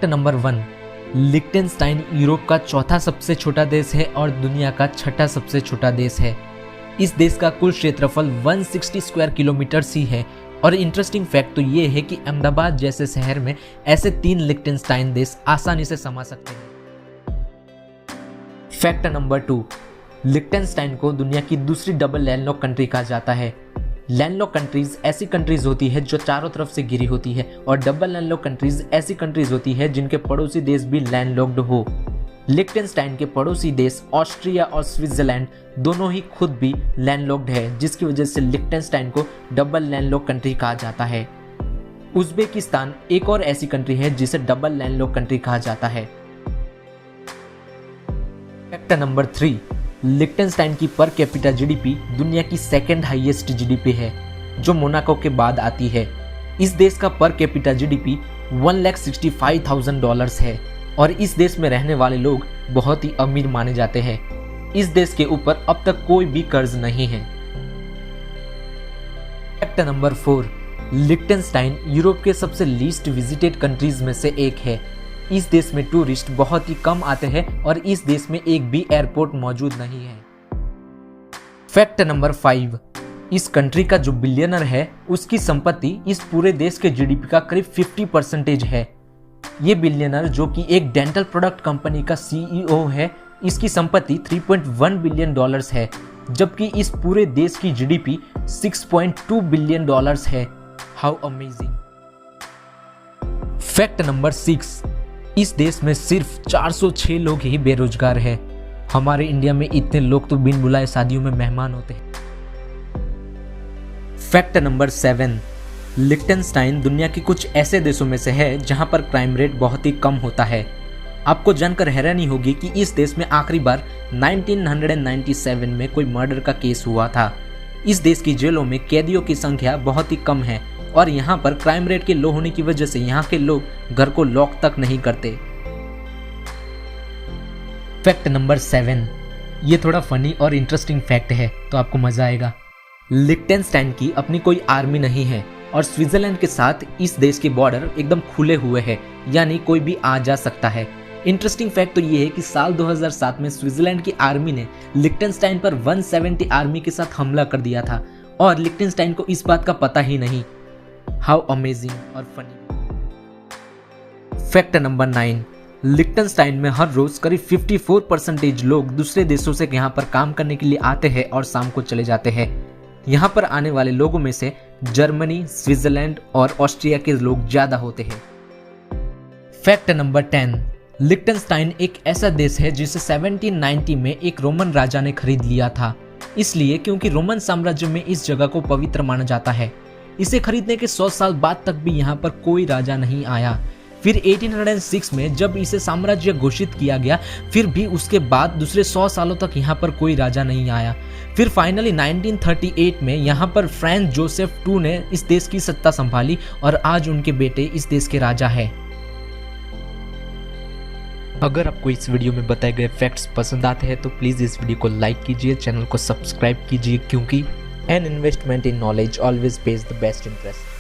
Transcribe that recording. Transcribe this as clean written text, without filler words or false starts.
Fact number 1, लिechtenstein Europe का चौथा सबसे छोटा देश है और दुनिया का छठा सबसे छोटा देश है। इस देश का कुल क्षेत्रफल 160 स्क्वायर किलोमीटर ही है और इंटरेस्टिंग फैक्ट तो ये है कि अहमदाबाद जैसे शहर में ऐसे 3 लिechtenstein देश आसानी से समा सकते हैं। फैक्ट नंबर 2, लिechtenstein को दुनिया की दूसरी डबल लैंडलॉक कंट्री कहा जाता है। लैंडलॉक कंट्रीज ऐसी कंट्रीज होती है जो चारों तरफ से घिरी होती है और डबल लैंडलॉक कंट्रीज ऐसी कंट्रीज होती है जिनके पड़ोसी देश भी लैंडलॉक्ड हो। लिechtenstein के पड़ोसी देश ऑस्ट्रिया और स्विट्जरलैंड दोनों ही खुद भी लैंडलॉक्ड है, जिसकी वजह से लिechtenstein को डबल लैंडलॉक कंट्री कहा जाता है। उज्बेकिस्तान एक और ऐसी कंट्री है जिसे डबल लैंडलॉक कंट्री कहा जाता है। फैक्ट नंबर 3, लिechtenstein की पर कैपिटा जीडीपी दुनिया की सेकंड हाईएस्ट जीडीपी है, जो मोनाको के बाद आती है। इस देश का पर कैपिटा जीडीपी $1,65,000 है और इस देश में रहने वाले लोग बहुत ही अमीर माने जाते हैं। इस देश के ऊपर अब तक कोई भी कर्ज नहीं है। फैक्ट नंबर 4, लिechtenstein यूरोप के सबसे लीस्ट विजिटेड कंट्रीज में से एक है। इस देश में टूरिस्ट बहुत ही कम आते हैं और इस देश में एक भी एयरपोर्ट मौजूद नहीं है। फैक्ट नंबर 5, इस कंट्री का जो बिलियनर है उसकी संपत्ति इस पूरे देश के जीडीपी का करीब 50% है। ये बिलियनर जो कि एक डेंटल प्रोडक्ट कंपनी का सीईओ है, इसकी संपत्ति $3.1 बिलियन है, जबकि इस पूरे देश की जीडीपी $6.2 बिलियन है। How amazing. फैक्ट नंबर 6, इस देश में सिर्फ 406 लोग ही बेरोजगार हैं। हमारे इंडिया में इतने लोग तो बिन बुलाए शादियों में मेहमान होते हैं। फैक्ट नंबर 7, लिechtenstein दुनिया के कुछ ऐसे देशों में से है जहां पर क्राइम रेट बहुत ही कम होता है। आपको जानकर हैरानी होगी कि इस देश में आखिरी बार 1997 में कोई मर्डर का केस हुआ था। इस देश की जेलों में कैदियों की संख्या बहुत ही कम है और यहाँ पर क्राइम रेट के लो होने की वजह से यहाँ के लोग घर को लॉक तक नहीं करते। फैक्ट नंबर 7, ये थोड़ा फनी और इंटरेस्टिंग फैक्ट है तो आपको मजा आएगा। लिechtenstein की अपनी कोई आर्मी नहीं है और स्विट्जरलैंड के साथ इस देश के बॉर्डर एकदम खुले हुए हैं, यानी कोई भी आ जा सकता है। इंटरेस्टिंग फैक्ट तो ये है कि साल 2007 में स्विट्जरलैंड की आर्मी ने लिechtenstein पर 170 आर्मी के साथ हमला कर दिया था और लिechtenstein को इस बात का पता ही नहीं। हाउ अमेजिंग और फनी। फैक्ट नंबर 9, लिechtenstein में हर रोज करीब 54% लोग दूसरे देशों से यहाँ पर काम करने के लिए आते हैं और शाम को चले जाते हैं। यहाँ पर आने वाले लोगों में से जर्मनी, स्विट्जरलैंड और ऑस्ट्रिया के लोग ज्यादा होते हैं। फैक्ट नंबर 10, लिechtenstein एक ऐसा देश है जिसे 1790 में एक रोमन राजा ने खरीद लिया था, इसलिए क्योंकि रोमन साम्राज्य में इस जगह को पवित्र माना जाता है। इसे खरीदने के 100 साल बाद तक भी यहाँ पर कोई राजा नहीं आया। फिर 1806 में जब इसे साम्राज्य घोषित किया गया, फिर भी उसके बाद दूसरे 100 सालों तक यहाँ पर कोई राजा नहीं आया। फिर फाइनली 1938 में यहाँ पर फ्रांस जोसेफ II ने इस देश की सत्ता संभाली और आज उनके बेटे इस देश के राजा है। अगर आपको इस वीडियो में बताए गए फैक्ट्स पसंद आते हैं तो प्लीज़ इस वीडियो को लाइक कीजिए, चैनल को सब्सक्राइब कीजिए, क्योंकि an investment in knowledge always page the best interest.